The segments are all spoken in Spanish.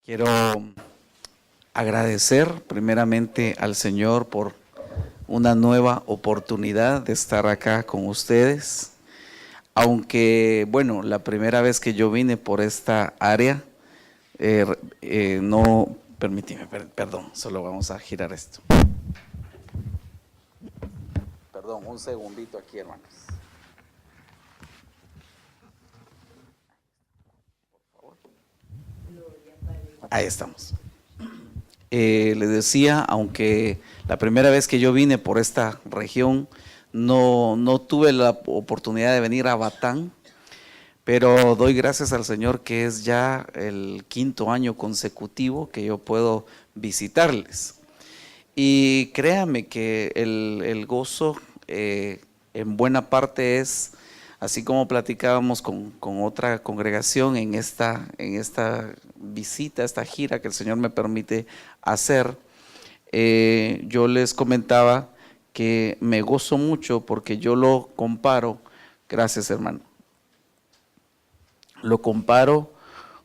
Quiero agradecer primeramente al Señor por una nueva oportunidad de estar acá con ustedes. Aunque, bueno, la primera vez que yo vine por esta área, no, permíteme, perdón, solo vamos a girar esto. Perdón, un segundito aquí, hermanos. Ahí estamos. Les decía, aunque la primera vez que yo vine por esta región, no tuve la oportunidad de venir a Batán, pero doy gracias al Señor que es ya el 5º año consecutivo que yo puedo visitarles. Y créame que el gozo en buena parte es, así como platicábamos con otra congregación en esta visita, esta gira que el Señor me permite hacer, yo les comentaba que me gozo mucho porque yo lo comparo, gracias hermano, lo comparo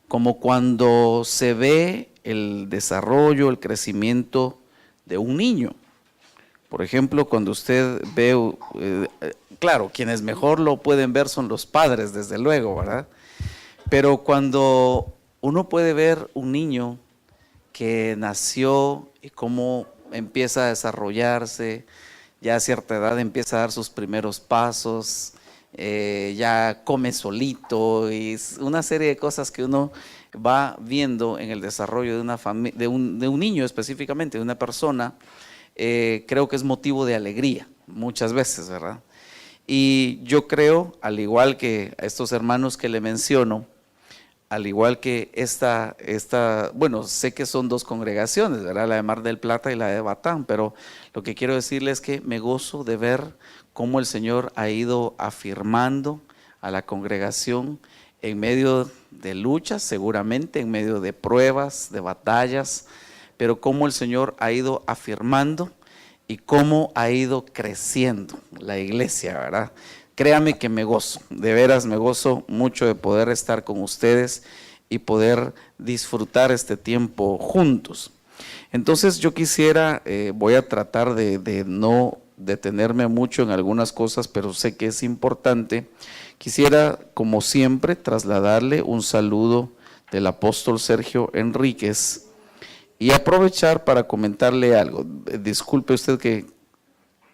como cuando se ve el desarrollo, el crecimiento de un niño. Por ejemplo, cuando usted ve, claro, quienes mejor lo pueden ver son los padres, desde luego, ¿verdad? Pero cuando uno puede ver un niño que nació y cómo empieza a desarrollarse, ya a cierta edad empieza a dar sus primeros pasos, ya come solito y una serie de cosas que uno va viendo en el desarrollo de una familia, de un niño específicamente, de una persona, creo que es motivo de alegría muchas veces, ¿verdad? Y yo creo, al igual que a estos hermanos que le menciono, al igual que bueno, sé que son dos congregaciones, ¿verdad? La de Mar del Plata y la de Batán, pero lo que quiero decirles es que me gozo de ver cómo el Señor ha ido afirmando a la congregación en medio de luchas, seguramente, en medio de pruebas, de batallas, pero cómo el Señor ha ido afirmando y cómo ha ido creciendo la iglesia, ¿verdad? Créame que me gozo, de veras me gozo mucho de poder estar con ustedes y poder disfrutar este tiempo juntos. Entonces yo quisiera, voy a tratar de no detenerme mucho en algunas cosas, pero sé que es importante. Quisiera, como siempre, trasladarle un saludo del apóstol Sergio Enríquez y aprovechar para comentarle algo. Disculpe usted que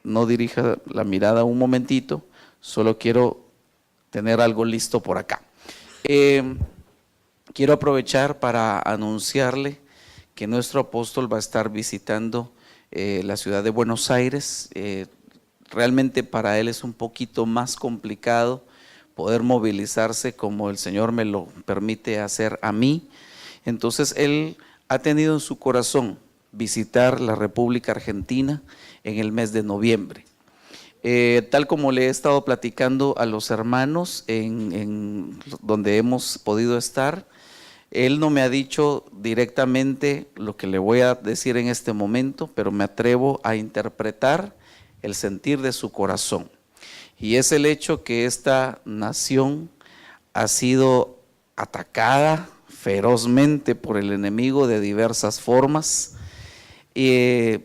no dirija la mirada un momentito, solo quiero tener algo listo por acá. Quiero aprovechar para anunciarle que nuestro apóstol va a estar visitando la ciudad de Buenos Aires. Realmente para él es un poquito más complicado poder movilizarse como el Señor me lo permite hacer a mí. Entonces él ha tenido en su corazón visitar la República Argentina en el mes de noviembre. Tal como le he estado platicando a los hermanos en donde hemos podido estar, él no me ha dicho directamente lo que le voy a decir en este momento, pero me atrevo a interpretar el sentir de su corazón. Y es el hecho que esta nación ha sido atacada ferozmente por el enemigo de diversas formas. Usted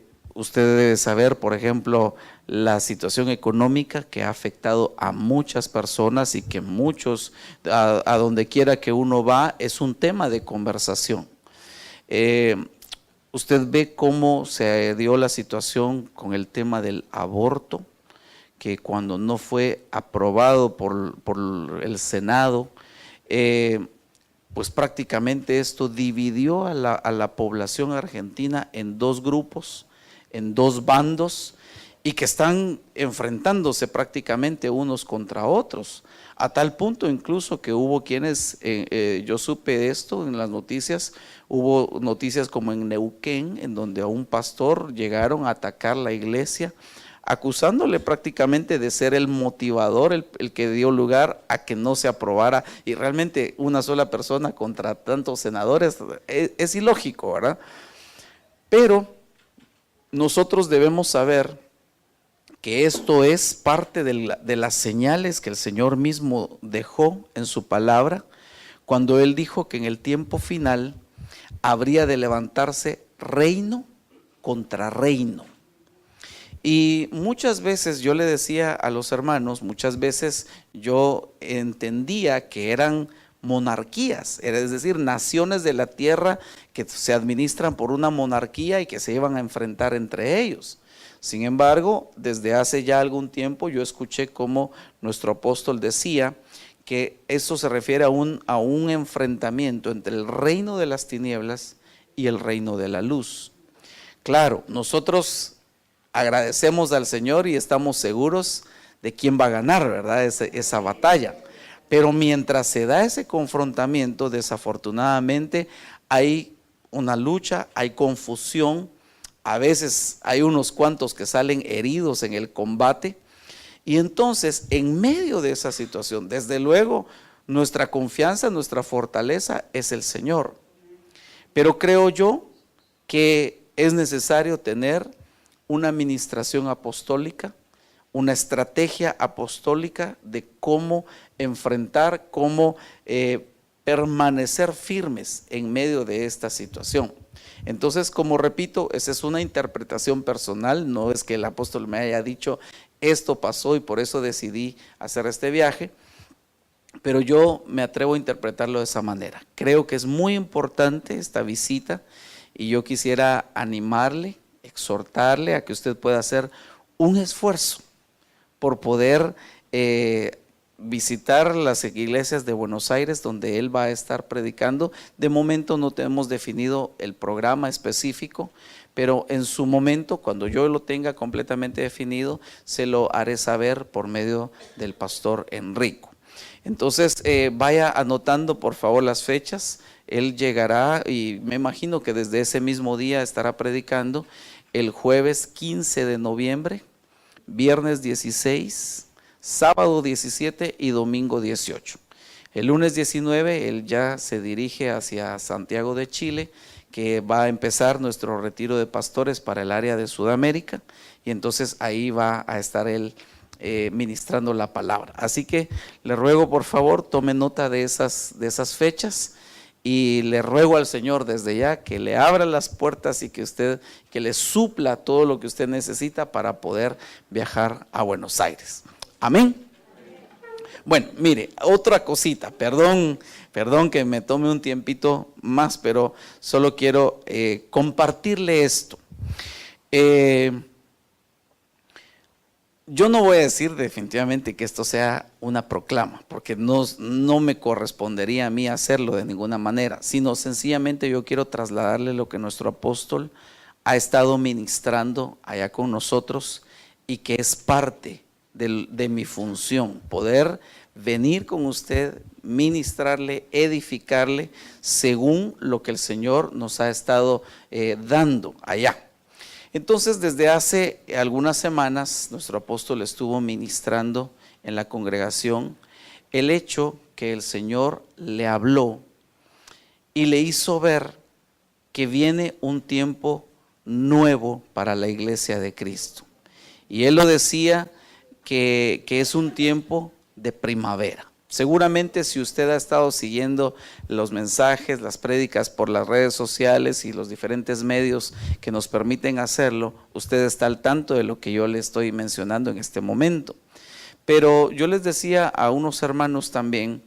debe saber, por ejemplo, la situación económica que ha afectado a muchas personas y que muchos, a donde quiera que uno va, es un tema de conversación. Usted ve cómo se dio la situación con el tema del aborto, que cuando no fue aprobado por el Senado, pues prácticamente esto dividió a la población argentina en dos grupos, en dos bandos, y que están enfrentándose prácticamente unos contra otros, a tal punto incluso que hubo quienes, yo supe de esto en las noticias, hubo noticias como en Neuquén, en donde a un pastor llegaron a atacar la iglesia, acusándole prácticamente de ser el motivador, el que dio lugar a que no se aprobara, y realmente una sola persona contra tantos senadores, es ilógico, ¿verdad? Pero nosotros debemos saber que esto es parte de las señales que el Señor mismo dejó en su palabra, cuando Él dijo que en el tiempo final habría de levantarse reino contra reino. Y muchas veces yo le decía a los hermanos, muchas veces yo entendía que eran monarquías, es decir, naciones de la tierra que se administran por una monarquía y que se iban a enfrentar entre ellos. Sin embargo, desde hace ya algún tiempo yo escuché cómo nuestro apóstol decía que eso se refiere a un enfrentamiento entre el reino de las tinieblas y el reino de la luz. Claro, nosotros agradecemos al Señor y estamos seguros de quién va a ganar, ¿verdad? Esa batalla. Pero mientras se da ese confrontamiento, desafortunadamente hay una lucha, hay confusión, a veces hay unos cuantos que salen heridos en el combate. Y entonces, en medio de esa situación, desde luego, nuestra confianza, nuestra fortaleza es el Señor. Pero creo yo que es necesario tener una administración apostólica, una estrategia apostólica de cómo enfrentar, cómo permanecer firmes en medio de esta situación. Entonces, como repito, esa es una interpretación personal, no es que el apóstol me haya dicho esto pasó y por eso decidí hacer este viaje, pero yo me atrevo a interpretarlo de esa manera. Creo que es muy importante esta visita y yo quisiera animarle, exhortarle a que usted pueda hacer un esfuerzo por poder visitar las iglesias de Buenos Aires donde él va a estar predicando. De momento no tenemos definido el programa específico, pero en su momento, cuando yo lo tenga completamente definido, se lo haré saber por medio del pastor Enrico. Entonces vaya anotando por favor las fechas. Él llegará y me imagino que desde ese mismo día estará predicando el jueves 15 de noviembre, viernes 16, sábado 17 y domingo 18. El lunes 19 él ya se dirige hacia Santiago de Chile, que va a empezar nuestro retiro de pastores para el área de Sudamérica, y entonces ahí va a estar él ministrando la palabra. Así que le ruego por favor tome nota de esas fechas. Y le ruego al Señor desde ya que le abra las puertas y que le supla todo lo que usted necesita para poder viajar a Buenos Aires. Amén. Bueno, mire, otra cosita, perdón que me tome un tiempito más, pero solo quiero compartirle esto. Yo no voy a decir definitivamente que esto sea una proclama, porque no me correspondería a mí hacerlo de ninguna manera, sino sencillamente yo quiero trasladarle lo que nuestro apóstol ha estado ministrando allá con nosotros y que es parte de mi función, poder venir con usted, ministrarle, edificarle según lo que el Señor nos ha estado dando allá. Entonces, desde hace algunas semanas, nuestro apóstol estuvo ministrando en la congregación el hecho que el Señor le habló y le hizo ver que viene un tiempo nuevo para la iglesia de Cristo. Y él lo decía que es un tiempo de primavera. Seguramente si usted ha estado siguiendo los mensajes, las prédicas por las redes sociales y los diferentes medios que nos permiten hacerlo, usted está al tanto de lo que yo le estoy mencionando en este momento. Pero yo les decía a unos hermanos también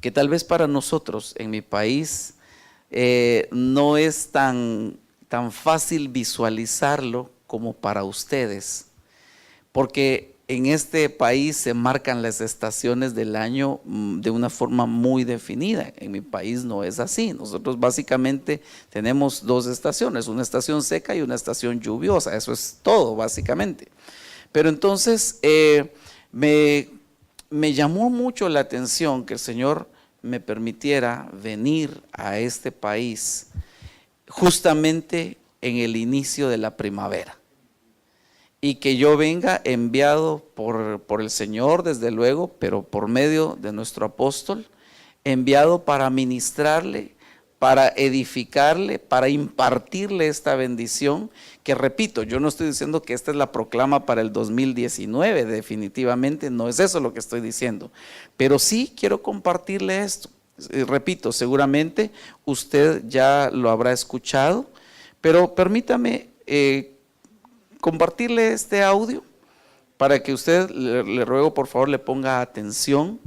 que tal vez para nosotros en mi país no es tan fácil visualizarlo como para ustedes, porque en este país se marcan las estaciones del año de una forma muy definida. En mi país no es así. Nosotros básicamente tenemos dos estaciones, una estación seca y una estación lluviosa. Eso es todo básicamente. Pero entonces me llamó mucho la atención que el Señor me permitiera venir a este país justamente en el inicio de la primavera. Y que yo venga enviado por el Señor, desde luego, pero por medio de nuestro apóstol, enviado para ministrarle, para edificarle, para impartirle esta bendición, que repito, yo no estoy diciendo que esta es la proclama para el 2019, definitivamente no es eso lo que estoy diciendo, pero sí quiero compartirle esto. Repito, seguramente usted ya lo habrá escuchado, pero permítame compartirle este audio para que usted, le ruego por favor le ponga atención.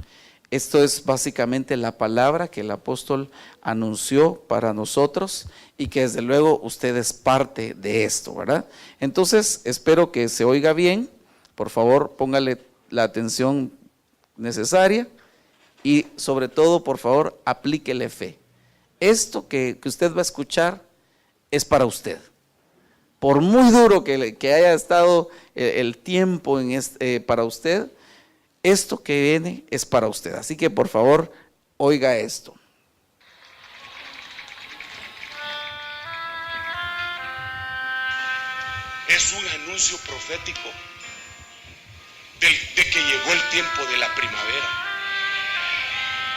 Esto es básicamente la palabra que el apóstol anunció para nosotros y que desde luego usted es parte de esto, ¿verdad? Entonces espero que se oiga bien. Por favor, póngale la atención necesaria y sobre todo, por favor, aplíquele fe. Esto que usted va a escuchar es para usted. Por muy duro que haya estado el tiempo para usted, esto que viene es para usted. Así que por favor, oiga esto. Es un anuncio profético de que llegó el tiempo de la primavera.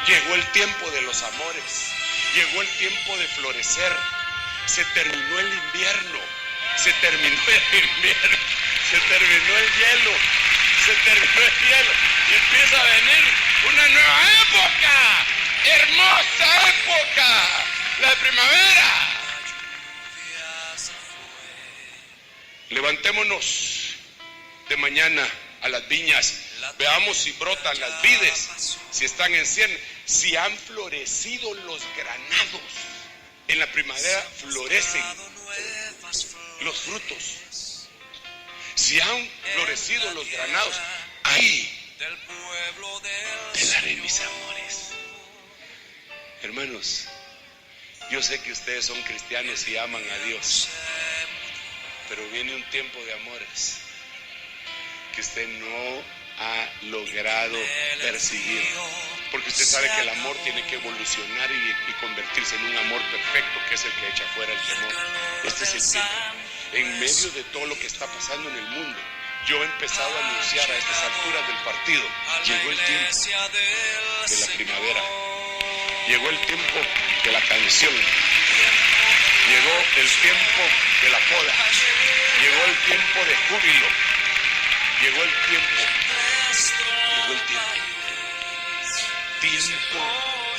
Llegó el tiempo de los amores. Llegó el tiempo de florecer. Se terminó el invierno. Se terminó el invierno. Se terminó el hielo. Se terminó el hielo. Y empieza a venir una nueva época. Hermosa época. La primavera. Levantémonos de mañana a las viñas. Veamos si brotan las vides, si están en cierne, si han florecido los granados. En la primavera florecen los frutos. Si han florecido los granados, ahí te daré mis amores. Hermanos, yo sé que ustedes son cristianos y aman a Dios, pero viene un tiempo de amores que usted no ha logrado percibir, porque usted sabe que el amor tiene que evolucionar y convertirse en un amor perfecto, que es el que echa fuera el temor. Este es el tiempo. En medio de todo lo que está pasando en el mundo, yo he empezado a anunciar a estas alturas del partido: llegó el tiempo de la primavera, llegó el tiempo de la canción, llegó el tiempo de la poda, llegó el tiempo de júbilo, llegó el tiempo, llegó el tiempo. Tiempo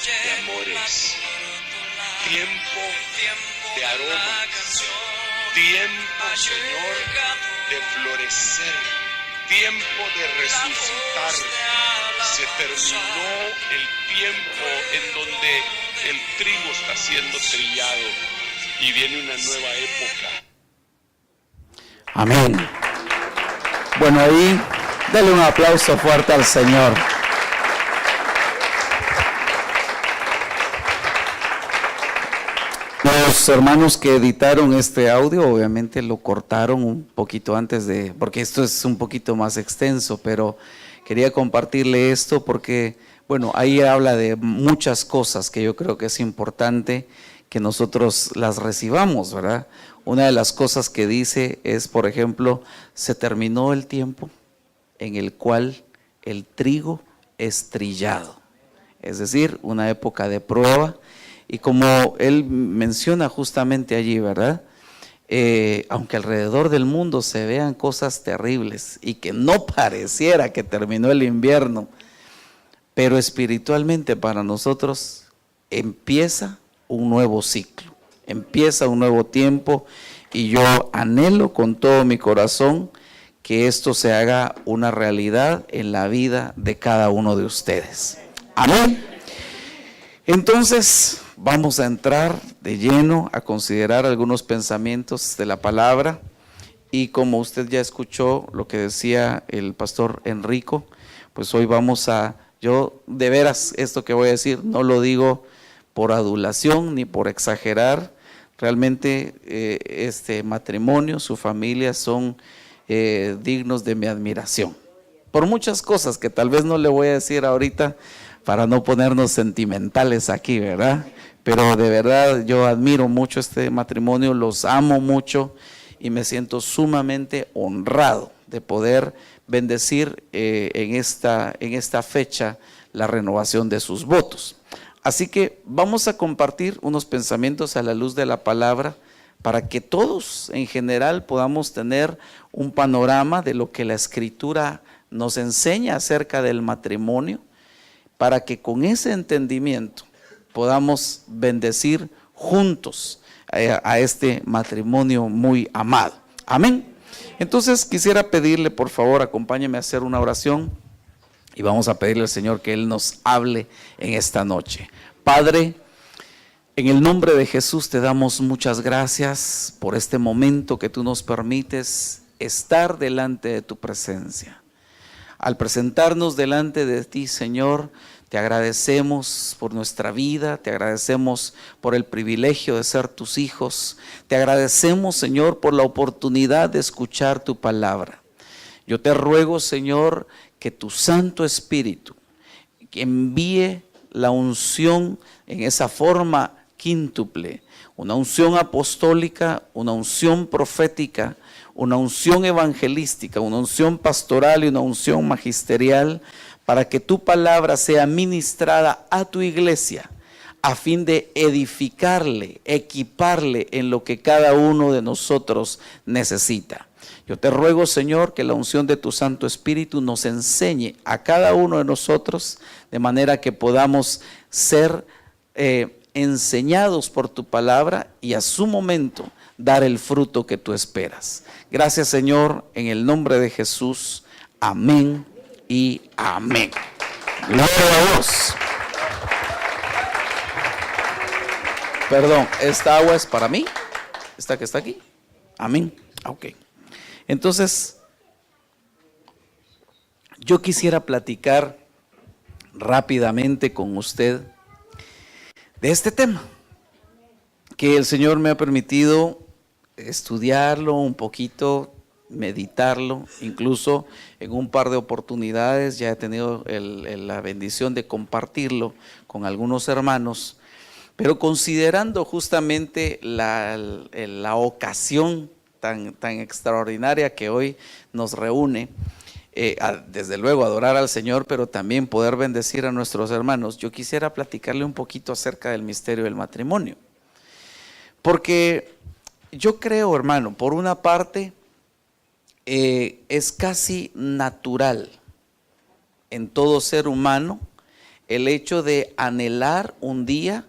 de amores, tiempo de aromas, tiempo, Señor, de florecer, tiempo de resucitar. Se terminó el tiempo en donde el trigo está siendo trillado y viene una nueva época. Amén. Bueno, ahí, dale un aplauso fuerte al Señor. Los hermanos que editaron este audio, obviamente lo cortaron un poquito antes porque esto es un poquito más extenso, pero quería compartirle esto porque, bueno, ahí habla de muchas cosas que yo creo que es importante que nosotros las recibamos, ¿verdad? Una de las cosas que dice es, por ejemplo, se terminó el tiempo en el cual el trigo es trillado, es decir, una época de prueba. Y como él menciona justamente allí, ¿verdad? Aunque alrededor del mundo se vean cosas terribles y que no pareciera que terminó el invierno, pero espiritualmente para nosotros empieza un nuevo ciclo, empieza un nuevo tiempo, y yo anhelo con todo mi corazón que esto se haga una realidad en la vida de cada uno de ustedes. Amén. Entonces, vamos a entrar de lleno a considerar algunos pensamientos de la palabra, y como usted ya escuchó lo que decía el pastor Enrico, pues hoy yo de veras esto que voy a decir no lo digo por adulación ni por exagerar. Realmente este matrimonio, su familia son dignos de mi admiración, por muchas cosas que tal vez no le voy a decir ahorita para no ponernos sentimentales aquí, ¿verdad? Pero de verdad yo admiro mucho este matrimonio, los amo mucho y me siento sumamente honrado de poder bendecir en esta fecha la renovación de sus votos. Así que vamos a compartir unos pensamientos a la luz de la palabra para que todos en general podamos tener un panorama de lo que la Escritura nos enseña acerca del matrimonio, para que con ese entendimiento podamos bendecir juntos a este matrimonio muy amado. Amén. Entonces quisiera pedirle, por favor, acompáñeme a hacer una oración y vamos a pedirle al Señor que Él nos hable en esta noche. Padre, en el nombre de Jesús te damos muchas gracias por este momento que tú nos permites estar delante de tu presencia. Al presentarnos delante de ti, Señor, te agradecemos por nuestra vida, te agradecemos por el privilegio de ser tus hijos, te agradecemos, Señor, por la oportunidad de escuchar tu palabra. Yo te ruego, Señor, que tu Santo Espíritu envíe la unción en esa forma quíntuple, una unción apostólica, una unción profética, una unción evangelística, una unción pastoral y una unción magisterial, para que tu palabra sea ministrada a tu iglesia, a fin de edificarle, equiparle en lo que cada uno de nosotros necesita. Yo te ruego, Señor, que la unción de tu Santo Espíritu nos enseñe a cada uno de nosotros, de manera que podamos ser enseñados por tu palabra y a su momento dar el fruto que tú esperas. Gracias, Señor, en el nombre de Jesús. Amén y amén. Gloria a Dios. Perdón, ¿esta agua es para mí? ¿Esta que está aquí? Amén. Ok. Entonces, yo quisiera platicar rápidamente con usted de este tema, que el Señor me ha permitido estudiarlo un poquito, meditarlo, incluso en un par de oportunidades ya he tenido la bendición de compartirlo con algunos hermanos, pero considerando justamente la ocasión tan extraordinaria que hoy nos reúne, desde luego adorar al Señor, pero también poder bendecir a nuestros hermanos, yo quisiera platicarle un poquito acerca del misterio del matrimonio, porque yo creo, hermano, por una parte, es casi natural en todo ser humano el hecho de anhelar un día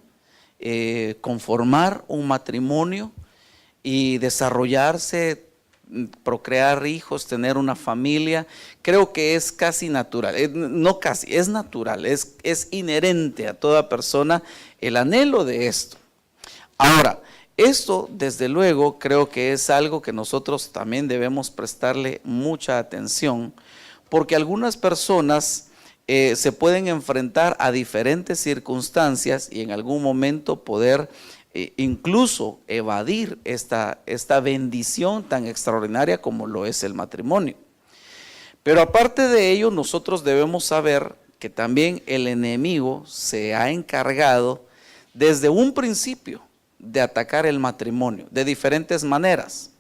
conformar un matrimonio y desarrollarse, procrear hijos, tener una familia. Creo que es casi natural, no casi, es natural, es inherente a toda persona el anhelo de esto. Ahora, esto, desde luego, creo que es algo que nosotros también debemos prestarle mucha atención, porque algunas personas se pueden enfrentar a diferentes circunstancias y en algún momento poder incluso evadir esta bendición tan extraordinaria como lo es el matrimonio. Pero aparte de ello, nosotros debemos saber que también el enemigo se ha encargado desde un principio de atacar el matrimonio de diferentes maneras.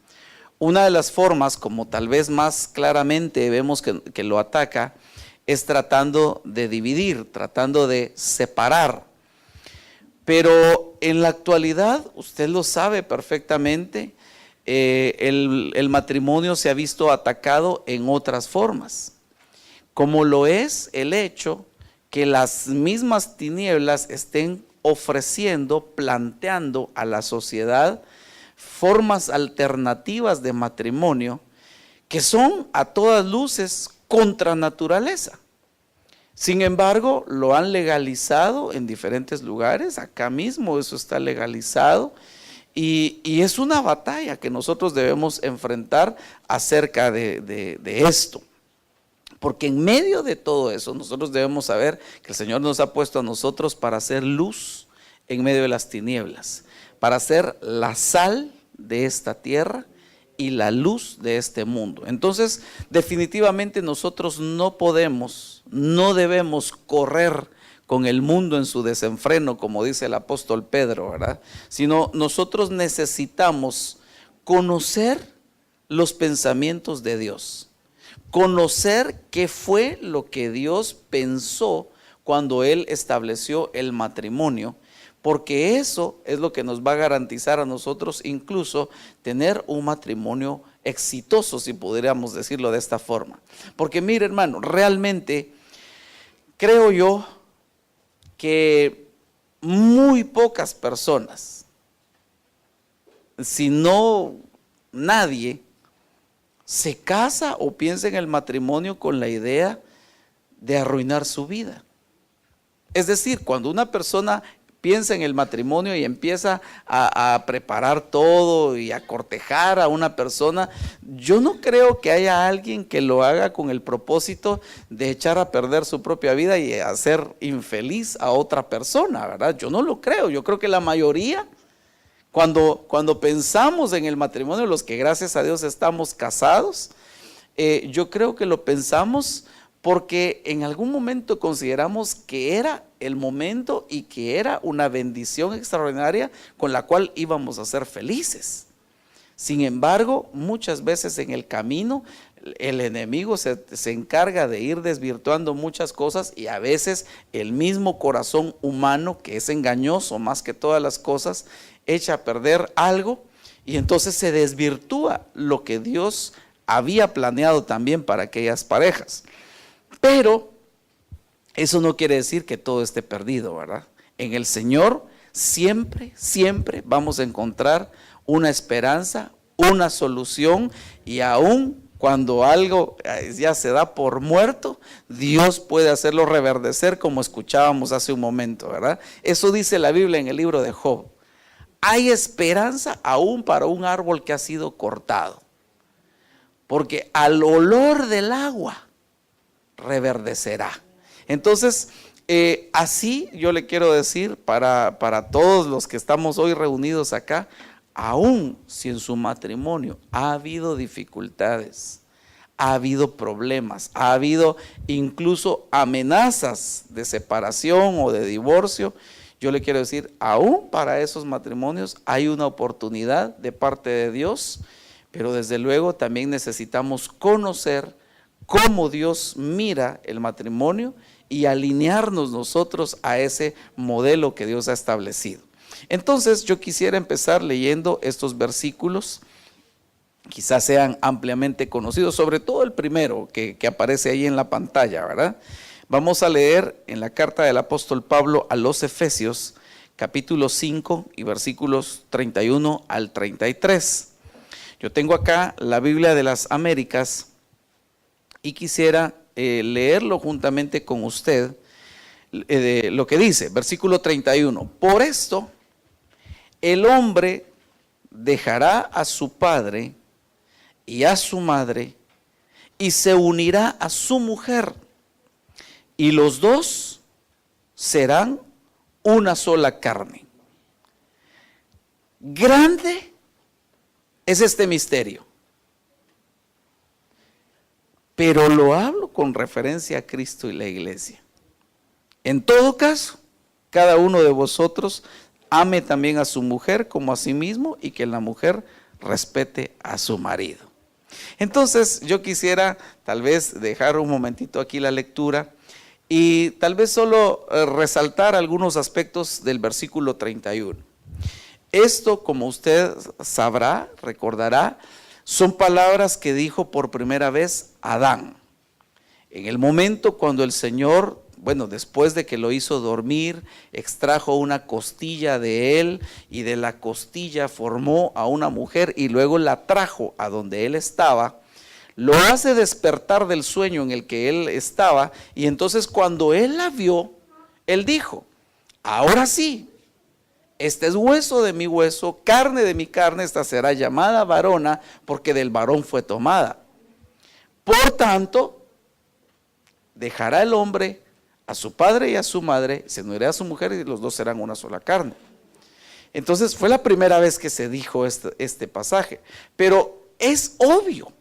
Una de las formas, como tal vez más claramente vemos que lo ataca, es tratando de dividir, tratando de separar. Pero en la actualidad, usted lo sabe perfectamente, el matrimonio se ha visto atacado en otras formas, como lo es el hecho que las mismas tinieblas estén ofreciendo, planteando a la sociedad formas alternativas de matrimonio que son a todas luces contra naturaleza. Sin embargo, lo han legalizado en diferentes lugares, acá mismo eso está legalizado y es una batalla que nosotros debemos enfrentar acerca de esto. Porque en medio de todo eso nosotros debemos saber que el Señor nos ha puesto a nosotros para hacer luz en medio de las tinieblas, para ser la sal de esta tierra y la luz de este mundo. Entonces, definitivamente nosotros no debemos correr con el mundo en su desenfreno, como dice el apóstol Pedro, ¿verdad? Sino nosotros necesitamos conocer los pensamientos de Dios, conocer qué fue lo que Dios pensó cuando Él estableció el matrimonio, porque eso es lo que nos va a garantizar a nosotros incluso tener un matrimonio exitoso, si pudiéramos decirlo de esta forma. Porque mire, hermano, realmente creo yo que muy pocas personas, si no nadie, se casa o piensa en el matrimonio con la idea de arruinar su vida. Es decir, cuando una persona piensa en el matrimonio y empieza a preparar todo y a cortejar a una persona, yo no creo que haya alguien que lo haga con el propósito de echar a perder su propia vida y hacer infeliz a otra persona, ¿verdad? Yo no lo creo. Yo creo que la mayoría, cuando pensamos en el matrimonio, los que gracias a Dios estamos casados, yo creo que lo pensamos porque en algún momento consideramos que era el momento y que era una bendición extraordinaria con la cual íbamos a ser felices. Sin embargo, muchas veces en el camino el enemigo se encarga de ir desvirtuando muchas cosas, y a veces el mismo corazón humano, que es engañoso más que todas las cosas, echa a perder algo, y entonces se desvirtúa lo que Dios había planeado también para aquellas parejas. Pero eso no quiere decir que todo esté perdido, ¿verdad? En el Señor siempre, siempre vamos a encontrar una esperanza, una solución, y aún cuando algo ya se da por muerto, Dios puede hacerlo reverdecer, como escuchábamos hace un momento, ¿verdad? Eso dice la Biblia en el libro de Job. Hay esperanza aún para un árbol que ha sido cortado, porque al olor del agua reverdecerá. Entonces, así yo le quiero decir para todos los que estamos hoy reunidos acá, aún si en su matrimonio ha habido dificultades, ha habido problemas, ha habido incluso amenazas de separación o de divorcio, yo le quiero decir, aún para esos matrimonios hay una oportunidad de parte de Dios, pero desde luego también necesitamos conocer cómo Dios mira el matrimonio y alinearnos nosotros a ese modelo que Dios ha establecido. Entonces yo quisiera empezar leyendo estos versículos, quizás sean ampliamente conocidos, sobre todo el primero que aparece ahí en la pantalla, ¿verdad? Vamos a leer en la carta del apóstol Pablo a los Efesios, capítulo 5 y versículos 31 al 33. Yo tengo acá la Biblia de las Américas y quisiera leerlo juntamente con usted, lo que dice, versículo 31. Por esto, el hombre dejará a su padre y a su madre y se unirá a su mujer, y los dos serán una sola carne. Grande es este misterio, pero lo hablo con referencia a Cristo y la iglesia. En todo caso, cada uno de vosotros ame también a su mujer como a sí mismo, y que la mujer respete a su marido. Entonces yo quisiera tal vez dejar un momentito aquí la lectura y tal vez solo resaltar algunos aspectos del versículo 31. Esto, como usted sabrá, recordará, son palabras que dijo por primera vez Adán. En el momento cuando el Señor, después de que lo hizo dormir, extrajo una costilla de él y de la costilla formó a una mujer y luego la trajo a donde él estaba, lo hace despertar del sueño en el que él estaba, y entonces cuando él la vio, él dijo, ahora sí, este es hueso de mi hueso, carne de mi carne, esta será llamada varona, porque del varón fue tomada. Por tanto, dejará el hombre a su padre y a su madre, se unirá a su mujer y los dos serán una sola carne. Entonces fue la primera vez que se dijo este pasaje, pero es obvio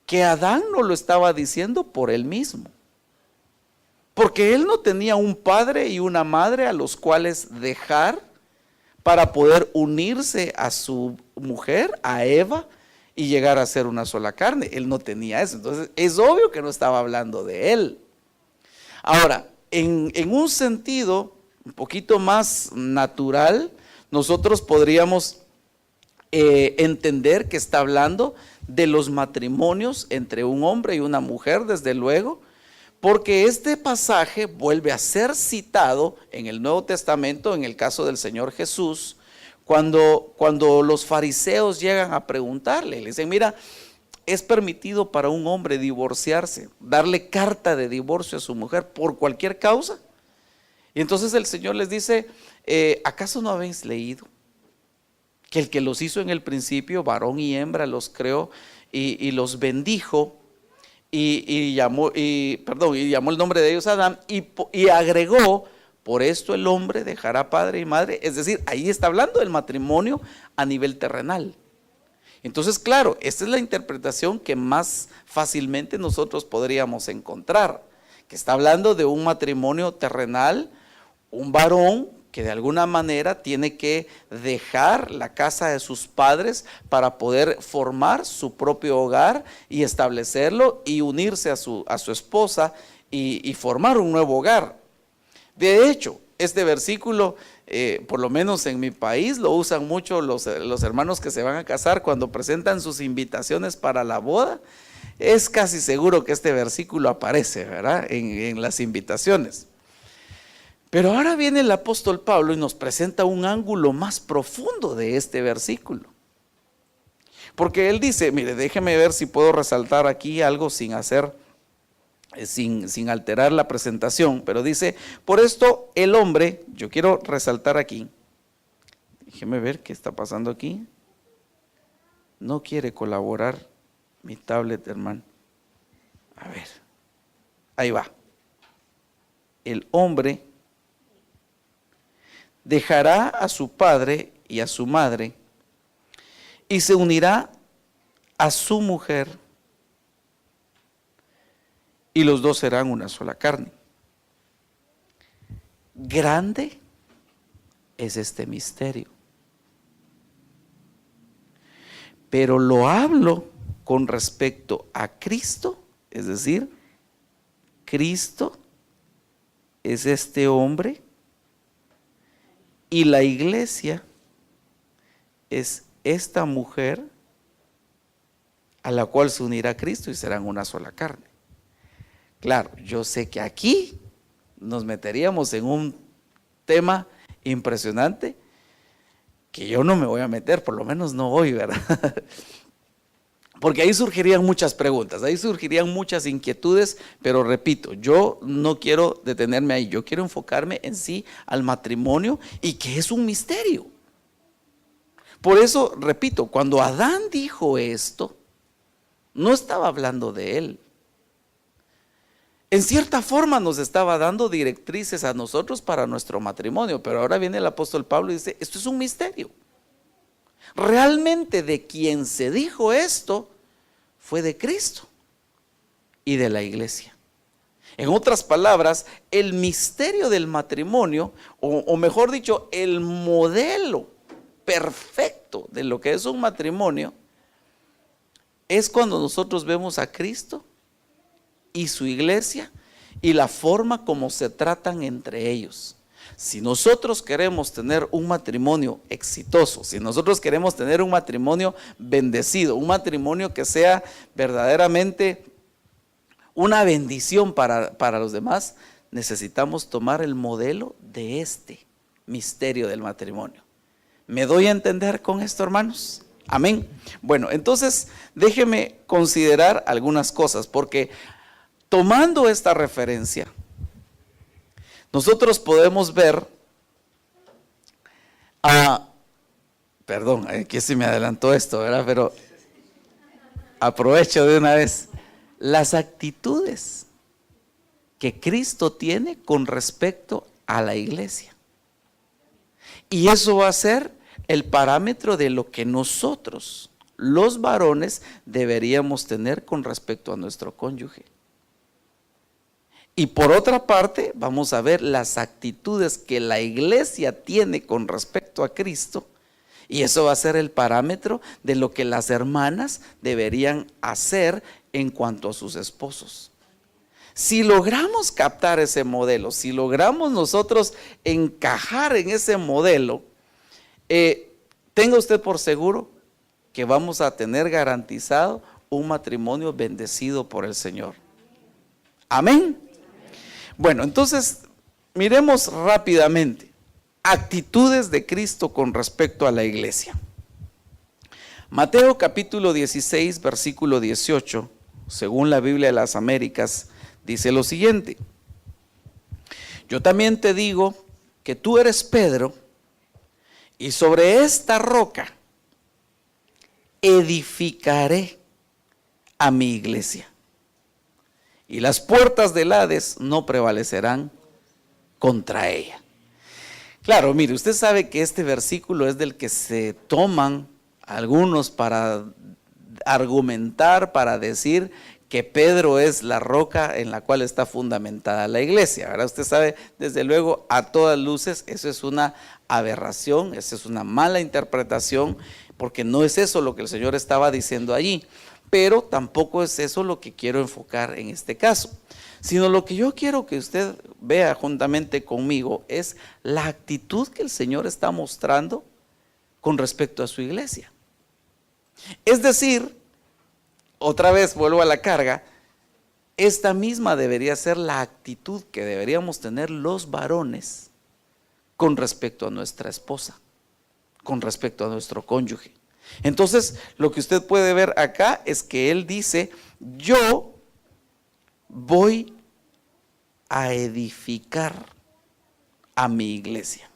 que Adán no lo estaba diciendo por él mismo, porque él no tenía un padre y una madre a los cuales dejar para poder unirse a su mujer, a Eva, y llegar a ser una sola carne. Él no tenía eso, entonces es obvio que no estaba hablando de él. Ahora, en un sentido un poquito más natural, nosotros podríamos entender que está hablando de los matrimonios entre un hombre y una mujer, desde luego, Porque este pasaje vuelve a ser citado en el Nuevo Testamento, en el caso del Señor Jesús, cuando los fariseos llegan a preguntarle, le dicen, mira, es permitido para un hombre divorciarse, darle carta de divorcio a su mujer por cualquier causa. Y entonces el Señor les dice, ¿acaso no habéis leído que el que los hizo en el principio, varón y hembra, los creó y los bendijo y llamó el nombre de ellos Adán y agregó, por esto el hombre dejará padre y madre? Es decir, ahí está hablando del matrimonio a nivel terrenal. Entonces, claro, esta es la interpretación que más fácilmente nosotros podríamos encontrar, que está hablando de un matrimonio terrenal, un varón que de alguna manera tiene que dejar la casa de sus padres para poder formar su propio hogar y establecerlo y unirse a su esposa y formar un nuevo hogar. De hecho, este versículo, por lo menos en mi país, lo usan mucho los hermanos que se van a casar cuando presentan sus invitaciones para la boda. Es casi seguro que este versículo aparece, ¿verdad?, en las invitaciones. Pero ahora viene el apóstol Pablo y nos presenta un ángulo más profundo de este versículo. Porque él dice, mire, déjeme ver si puedo resaltar aquí algo sin alterar la presentación, pero dice, por esto el hombre, yo quiero resaltar aquí, déjeme ver qué está pasando aquí. No quiere colaborar mi tablet, hermano. A ver, ahí va. El hombre dejará a su padre y a su madre y se unirá a su mujer y los dos serán una sola carne. Grande es este misterio, pero lo hablo con respecto a Cristo, es decir, Cristo es este hombre y la iglesia es esta mujer a la cual se unirá Cristo y serán una sola carne. Claro, yo sé que aquí nos meteríamos en un tema impresionante que yo no me voy a meter, por lo menos no hoy, ¿verdad? Porque ahí surgirían muchas preguntas, ahí surgirían muchas inquietudes, pero repito, yo no quiero detenerme ahí, yo quiero enfocarme en sí al matrimonio y que es un misterio. Por eso, repito, cuando Adán dijo esto, no estaba hablando de él. En cierta forma nos estaba dando directrices a nosotros para nuestro matrimonio, pero ahora viene el apóstol Pablo y dice, esto es un misterio. Realmente de quien se dijo esto fue de Cristo y de la iglesia. En otras palabras, el misterio del matrimonio, o mejor dicho, el modelo perfecto de lo que es un matrimonio, es cuando nosotros vemos a Cristo y su iglesia y la forma como se tratan entre ellos. Si nosotros queremos tener un matrimonio exitoso, si nosotros queremos tener un matrimonio bendecido, un matrimonio que sea verdaderamente una bendición para los demás, necesitamos tomar el modelo de este misterio del matrimonio. ¿Me doy a entender con esto, hermanos? Amén. Bueno, entonces déjeme considerar algunas cosas, porque tomando esta referencia, nosotros podemos ver perdón, aquí se me adelantó esto, ¿verdad? Pero aprovecho de una vez, las actitudes que Cristo tiene con respecto a la iglesia. Y eso va a ser el parámetro de lo que nosotros, los varones, deberíamos tener con respecto a nuestro cónyuge. Y por otra parte, vamos a ver las actitudes que la iglesia tiene con respecto a Cristo, y eso va a ser el parámetro de lo que las hermanas deberían hacer en cuanto a sus esposos. Si logramos captar ese modelo, si logramos nosotros encajar en ese modelo, tenga usted por seguro que vamos a tener garantizado un matrimonio bendecido por el Señor. Amén. Bueno, entonces miremos rápidamente actitudes de Cristo con respecto a la iglesia. Mateo capítulo 16, versículo 18, según la Biblia de las Américas, dice lo siguiente: yo también te digo que tú eres Pedro, y sobre esta roca edificaré a mi iglesia, y las puertas del Hades no prevalecerán contra ella. Claro, mire, usted sabe que este versículo es del que se toman algunos para argumentar, para decir que Pedro es la roca en la cual está fundamentada la iglesia, ¿verdad? Usted sabe, desde luego, a todas luces, eso es una aberración, eso es una mala interpretación, porque no es eso lo que el Señor estaba diciendo allí, pero tampoco es eso lo que quiero enfocar en este caso, sino lo que yo quiero que usted vea juntamente conmigo es la actitud que el Señor está mostrando con respecto a su iglesia. Es decir, otra vez vuelvo a la carga, esta misma debería ser la actitud que deberíamos tener los varones con respecto a nuestra esposa, con respecto a nuestro cónyuge. Entonces, lo que usted puede ver acá es que él dice: yo voy a edificar a mi iglesia.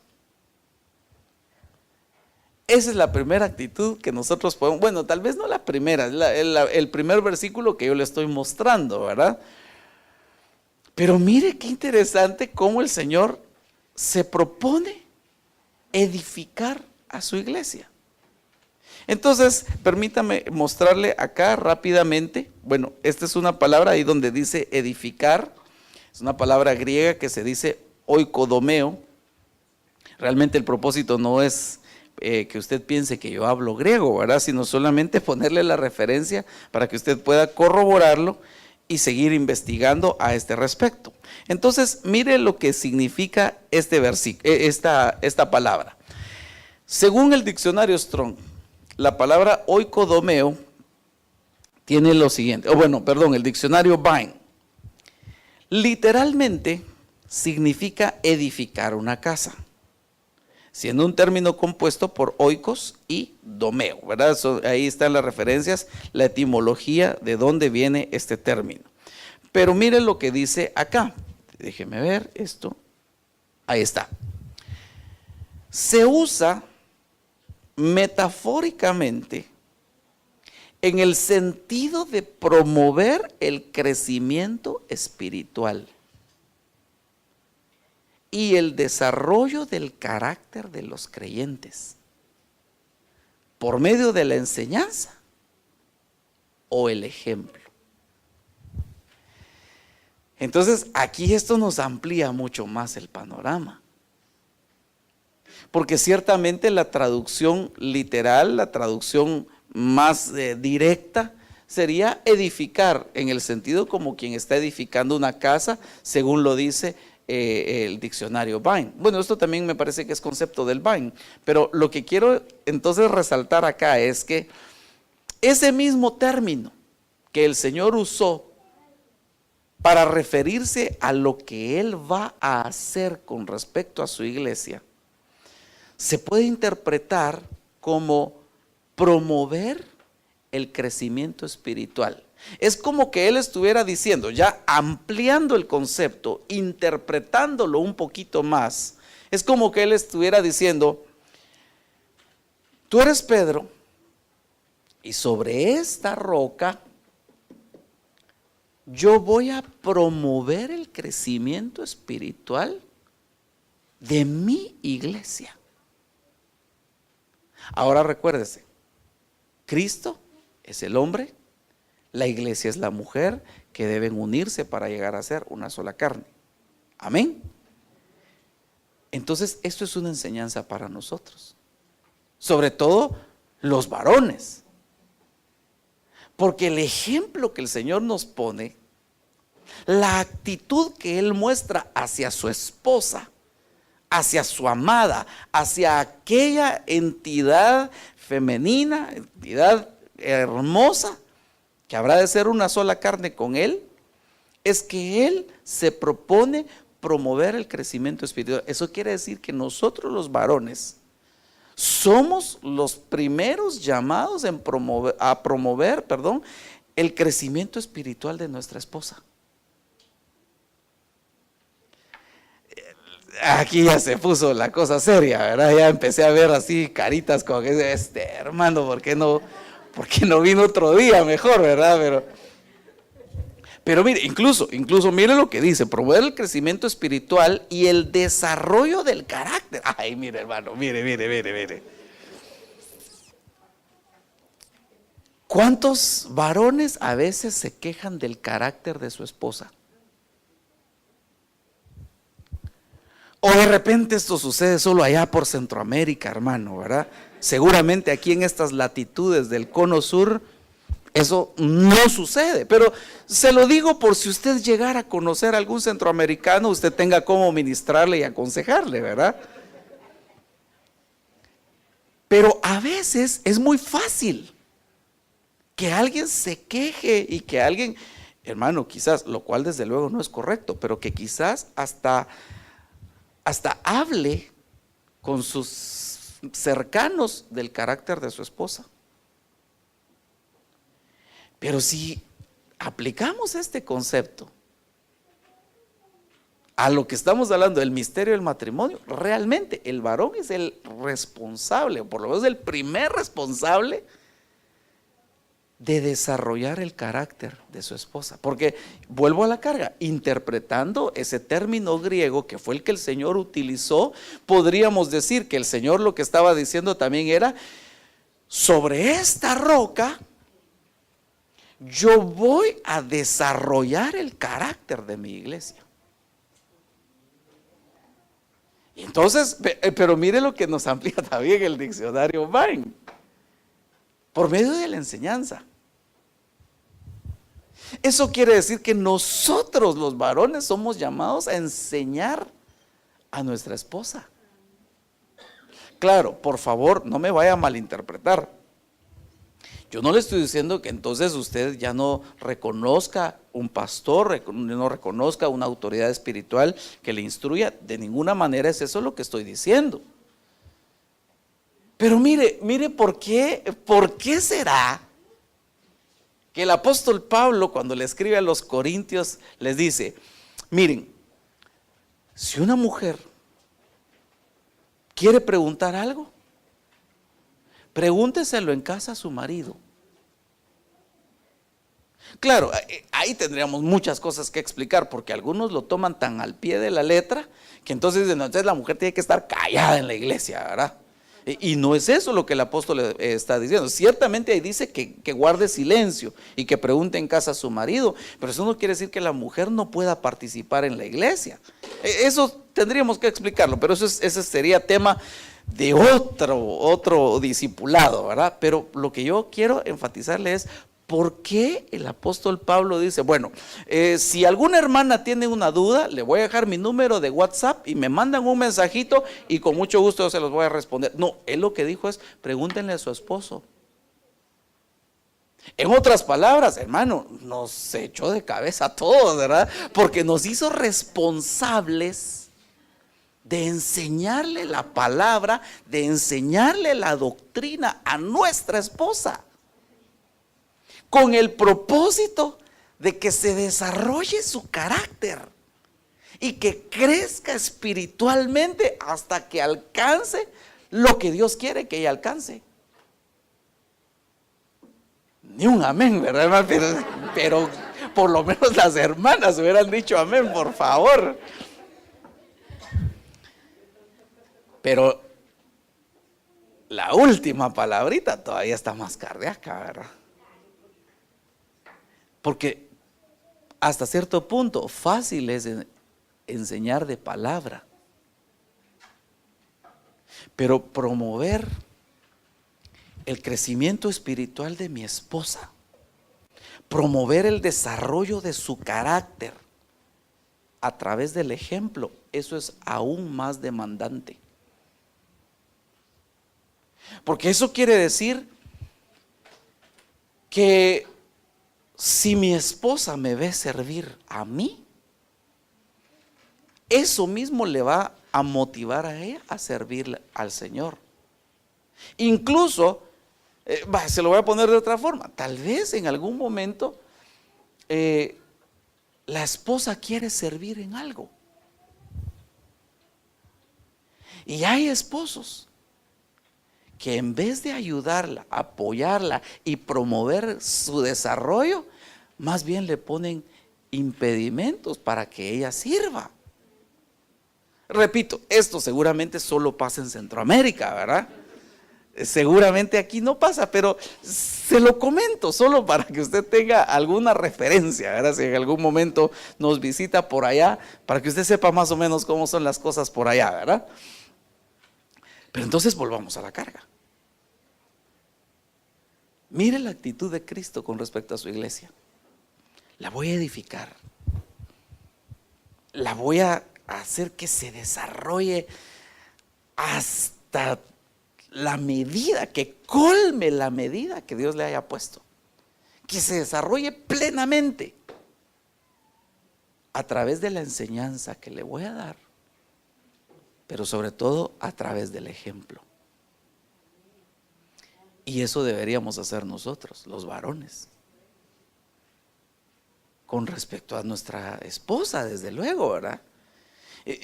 Esa es la primera actitud que nosotros podemos, bueno, tal vez no la primera, el primer versículo que yo le estoy mostrando, ¿verdad? Pero mire qué interesante cómo el Señor se propone edificar a su iglesia. Entonces, permítame mostrarle acá rápidamente. Bueno, esta es una palabra ahí donde dice edificar, es una palabra griega que se dice oikodomeo. Realmente el propósito no es que usted piense que yo hablo griego, ¿verdad? Sino solamente ponerle la referencia para que usted pueda corroborarlo y seguir investigando a este respecto. Entonces, mire lo que significa este versículo, esta palabra. Según el diccionario Strong, la palabra oikodomeo tiene lo siguiente, el diccionario Vine, literalmente significa edificar una casa, siendo un término compuesto por oikos y domeo, ¿verdad? Ahí están las referencias, la etimología de dónde viene este término. Pero mire lo que dice acá, déjeme ver esto, ahí está. Se usa metafóricamente en el sentido de promover el crecimiento espiritual y el desarrollo del carácter de los creyentes por medio de la enseñanza o el ejemplo. Entonces, aquí esto nos amplía mucho más el panorama, porque ciertamente la traducción literal, la traducción más directa, sería edificar, en el sentido como quien está edificando una casa, según lo dice el diccionario Vine. Bueno, esto también me parece que es concepto del Vine, pero lo que quiero entonces resaltar acá es que ese mismo término que el Señor usó para referirse a lo que Él va a hacer con respecto a su iglesia, se puede interpretar como promover el crecimiento espiritual. Es como que Él estuviera diciendo, ya ampliando el concepto, interpretándolo un poquito más, es como que Él estuviera diciendo: tú eres Pedro, y sobre esta roca yo voy a promover el crecimiento espiritual de mi iglesia. Ahora recuérdese, Cristo es el hombre, la iglesia es la mujer, que deben unirse para llegar a ser una sola carne. Amén. Entonces, esto es una enseñanza para nosotros, sobre todo los varones, porque el ejemplo que el Señor nos pone, la actitud que Él muestra hacia su esposa, hacia su amada, hacia aquella entidad femenina, entidad hermosa, que habrá de ser una sola carne con Él, es que Él se propone promover el crecimiento espiritual. Eso quiere decir que nosotros los varones somos los primeros llamados a promover, el crecimiento espiritual de nuestra esposa. Aquí ya se puso la cosa seria, ¿verdad? Ya empecé a ver así caritas como que hermano, ¿por qué no vino otro día mejor, verdad? Pero mire, incluso mire lo que dice: promover el crecimiento espiritual y el desarrollo del carácter. Ay, mire, hermano, mire. ¿Cuántos varones a veces se quejan del carácter de su esposa? O de repente esto sucede solo allá por Centroamérica, hermano, ¿verdad? Seguramente aquí en estas latitudes del cono sur eso no sucede, pero se lo digo por si usted llegara a conocer a algún centroamericano, usted tenga cómo ministrarle y aconsejarle, ¿verdad? Pero a veces es muy fácil que alguien se queje y que alguien, hermano, quizás, lo cual desde luego no es correcto, pero que quizás hasta hable con sus cercanos del carácter de su esposa. Pero si aplicamos este concepto a lo que estamos hablando del misterio del matrimonio, realmente el varón es el responsable, o por lo menos el primer responsable de desarrollar el carácter de su esposa. Porque vuelvo a la carga, interpretando ese término griego que fue el que el Señor utilizó, podríamos decir que el Señor lo que estaba diciendo también era: sobre esta roca yo voy a desarrollar el carácter de mi iglesia. Entonces, pero mire lo que nos amplía también el diccionario Vine: por medio de la enseñanza. Eso quiere decir que nosotros los varones somos llamados a enseñar a nuestra esposa. Claro, por favor, no me vaya a malinterpretar. Yo no le estoy diciendo que entonces usted ya no reconozca un pastor, no reconozca una autoridad espiritual que le instruya. De ninguna manera es eso lo que estoy diciendo. Pero mire por qué será que el apóstol Pablo, cuando le escribe a los corintios, les dice: miren, si una mujer quiere preguntar algo, pregúnteselo en casa a su marido. Claro, ahí tendríamos muchas cosas que explicar, porque algunos lo toman tan al pie de la letra que entonces dicen: no, entonces la mujer tiene que estar callada en la iglesia, ¿verdad? Y no es eso lo que el apóstol está diciendo. Ciertamente ahí dice que guarde silencio y que pregunte en casa a su marido, pero eso no quiere decir que la mujer no pueda participar en la iglesia. Eso tendríamos que explicarlo, pero ese sería tema de otro discipulado, ¿verdad? Pero lo que yo quiero enfatizarle es: ¿por qué el apóstol Pablo dice: bueno, si alguna hermana tiene una duda, le voy a dejar mi número de WhatsApp y me mandan un mensajito y con mucho gusto yo se los voy a responder? No, él lo que dijo es: pregúntenle a su esposo. En otras palabras, hermano, nos echó de cabeza a todos, ¿verdad? Porque nos hizo responsables de enseñarle la palabra, de enseñarle la doctrina a nuestra esposa, con el propósito de que se desarrolle su carácter y que crezca espiritualmente hasta que alcance lo que Dios quiere que ella alcance. Ni un amén, ¿verdad, hermano? Pero por lo menos las hermanas hubieran dicho amén, por favor. Pero la última palabrita todavía está más cardíaca, ¿verdad? Porque hasta cierto punto fácil es enseñar de palabra, pero promover el crecimiento espiritual de mi esposa, promover el desarrollo de su carácter a través del ejemplo, eso es aún más demandante. Porque eso quiere decir que si mi esposa me ve servir a mí, eso mismo le va a motivar a ella a servir al Señor. Incluso, se lo voy a poner de otra forma, tal vez en algún momento la esposa quiere servir en algo. Y hay esposos que en vez de ayudarla, apoyarla y promover su desarrollo, más bien le ponen impedimentos para que ella sirva. Repito, esto seguramente solo pasa en Centroamérica, ¿verdad? Seguramente aquí no pasa, pero se lo comento solo para que usted tenga alguna referencia, ¿verdad? Si en algún momento nos visita por allá, para que usted sepa más o menos cómo son las cosas por allá, ¿verdad? Pero entonces volvamos a la carga. Mire la actitud de Cristo con respecto a su iglesia. La voy a edificar. La voy a hacer que se desarrolle hasta la medida, que colme la medida que Dios le haya puesto. Que se desarrolle plenamente a través de la enseñanza que le voy a dar, pero sobre todo a través del ejemplo. Y eso deberíamos hacer nosotros, los varones, con respecto a nuestra esposa, desde luego, ¿verdad?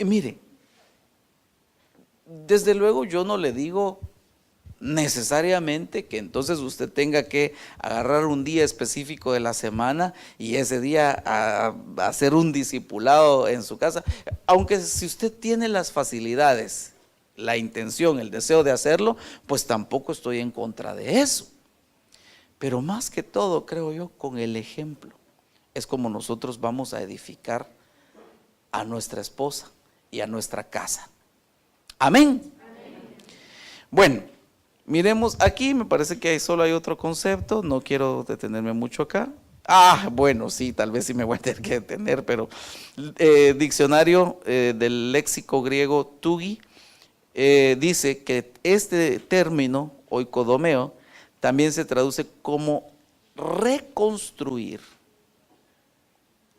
Mire, desde luego yo no le digo necesariamente que entonces usted tenga que agarrar un día específico de la semana y ese día a hacer un discipulado en su casa, aunque si usted tiene las facilidades, la intención, el deseo de hacerlo, pues tampoco estoy en contra de eso. Pero más que todo, creo yo, con el ejemplo es como nosotros vamos a edificar a nuestra esposa y a nuestra casa. Amén. Bueno, miremos aquí, me parece que solo hay otro concepto, no quiero detenerme mucho acá. Bueno, sí, tal vez sí me voy a tener que detener, pero diccionario del léxico griego Tugi dice que este término, oikodomeo, también se traduce como reconstruir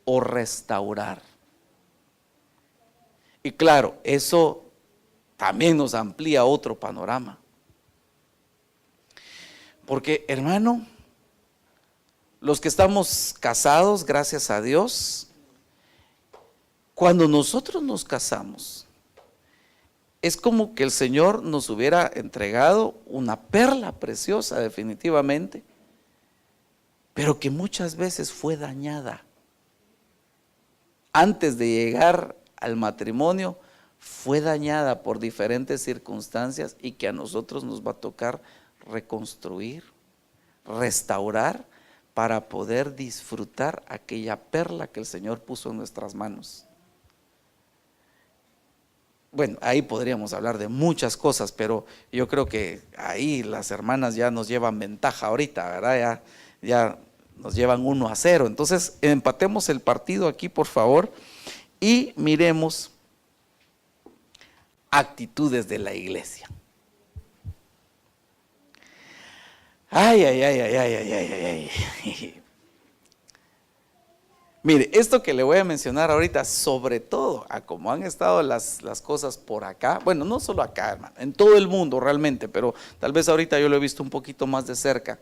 o restaurar. Y claro, eso también nos amplía otro panorama. Porque, hermano, los que estamos casados, gracias a Dios, cuando nosotros nos casamos, es como que el Señor nos hubiera entregado una perla preciosa, definitivamente, pero que muchas veces fue dañada. Antes de llegar al matrimonio, fue dañada por diferentes circunstancias y que a nosotros nos va a tocar reconstruir, restaurar para poder disfrutar aquella perla que el Señor puso en nuestras manos. Bueno, ahí podríamos hablar de muchas cosas, pero yo creo que ahí las hermanas ya nos llevan ventaja ahorita, ¿verdad? Ya nos llevan 1-0. Entonces, empatemos el partido aquí, por favor, y miremos actitudes de la iglesia. Ay. Mire, esto que le voy a mencionar ahorita, sobre todo a cómo han estado las cosas por acá, bueno, no solo acá, hermano, en todo el mundo realmente, pero tal vez ahorita yo lo he visto un poquito más de cerca.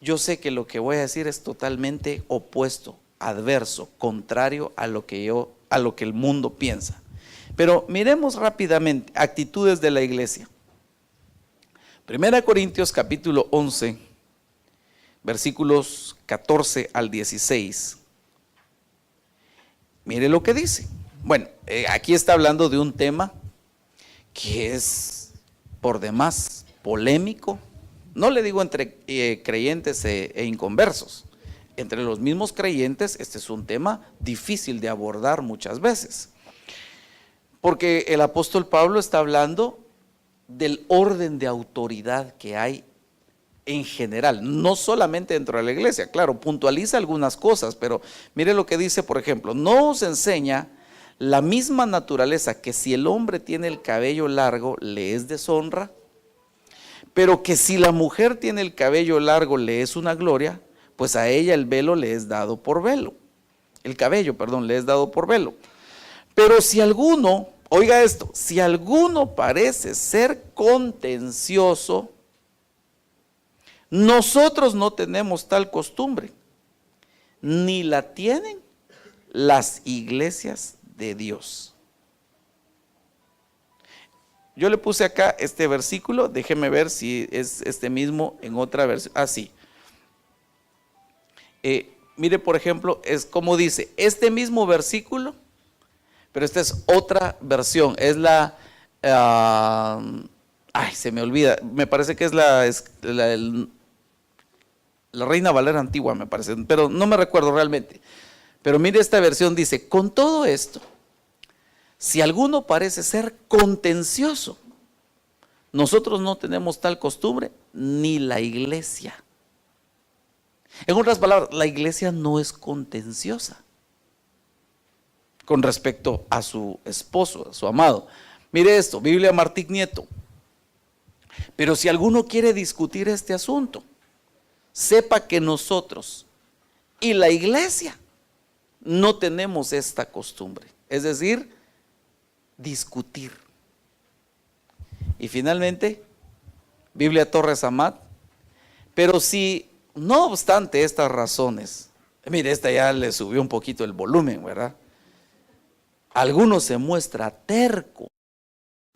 Yo sé que lo que voy a decir es totalmente opuesto, adverso, contrario a lo que el mundo piensa. Pero miremos rápidamente actitudes de la iglesia. 1 Corintios capítulo 11, versículos 14 al 16. Mire lo que dice. Bueno, aquí está hablando de un tema que es por demás polémico. No le digo entre creyentes e inconversos. Entre los mismos creyentes, este es un tema difícil de abordar muchas veces. Porque el apóstol Pablo está hablando del orden de autoridad que hay en general, no solamente dentro de la iglesia. Claro, puntualiza algunas cosas, pero mire lo que dice, por ejemplo: no os enseña la misma naturaleza que si el hombre tiene el cabello largo le es deshonra, pero que si la mujer tiene el cabello largo le es una gloria, pues a ella el velo le es dado por velo. El cabello, perdón, le es dado por velo. Pero si alguno, oiga esto, si alguno parece ser contencioso, nosotros no tenemos tal costumbre, ni la tienen las iglesias de Dios. Yo le puse acá este versículo, déjeme ver si es este mismo en otra versión. Sí. Mire, por ejemplo, es como dice, este mismo versículo, pero esta es otra versión, es la, se me olvida, me parece que es la Reina Valera antigua, me parece, pero no me recuerdo realmente. Pero mire, esta versión dice, con todo esto, si alguno parece ser contencioso, nosotros no tenemos tal costumbre, ni la iglesia. En otras palabras, la iglesia no es contenciosa con respecto a su esposo, a su amado. Mire esto, Biblia Martí Nieto. Pero si alguno quiere discutir este asunto, sepa que nosotros y la iglesia no tenemos esta costumbre, es decir, discutir. Y finalmente, Biblia Torres Amat, pero si no obstante estas razones, mire, esta ya le subió un poquito el volumen, ¿verdad? Alguno se muestra terco,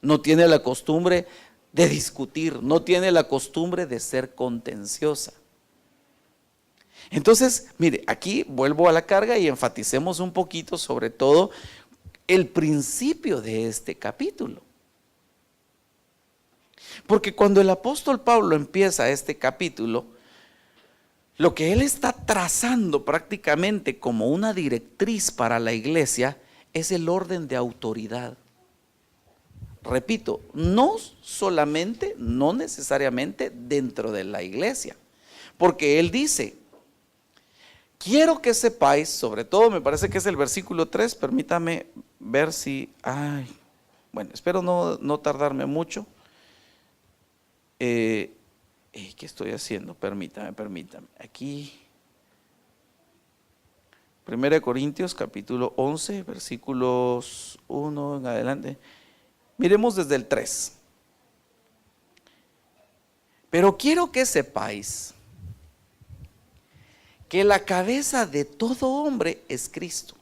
no tiene la costumbre de discutir, no tiene la costumbre de ser contenciosa. Entonces, mire, aquí vuelvo a la carga y enfaticemos un poquito sobre todo el principio de este capítulo. Porque cuando el apóstol Pablo empieza este capítulo, lo que él está trazando prácticamente como una directriz para la iglesia es el orden de autoridad. Repito, no solamente, no necesariamente dentro de la iglesia, porque él dice, quiero que sepáis, sobre todo me parece que es el versículo 3, permítame ver si, bueno, espero no tardarme mucho. ¿Qué estoy haciendo? Permítame. Aquí, 1 Corintios capítulo 11, versículos 1 en adelante. Miremos desde el 3. Pero quiero que sepáis que la cabeza de todo hombre es Cristo.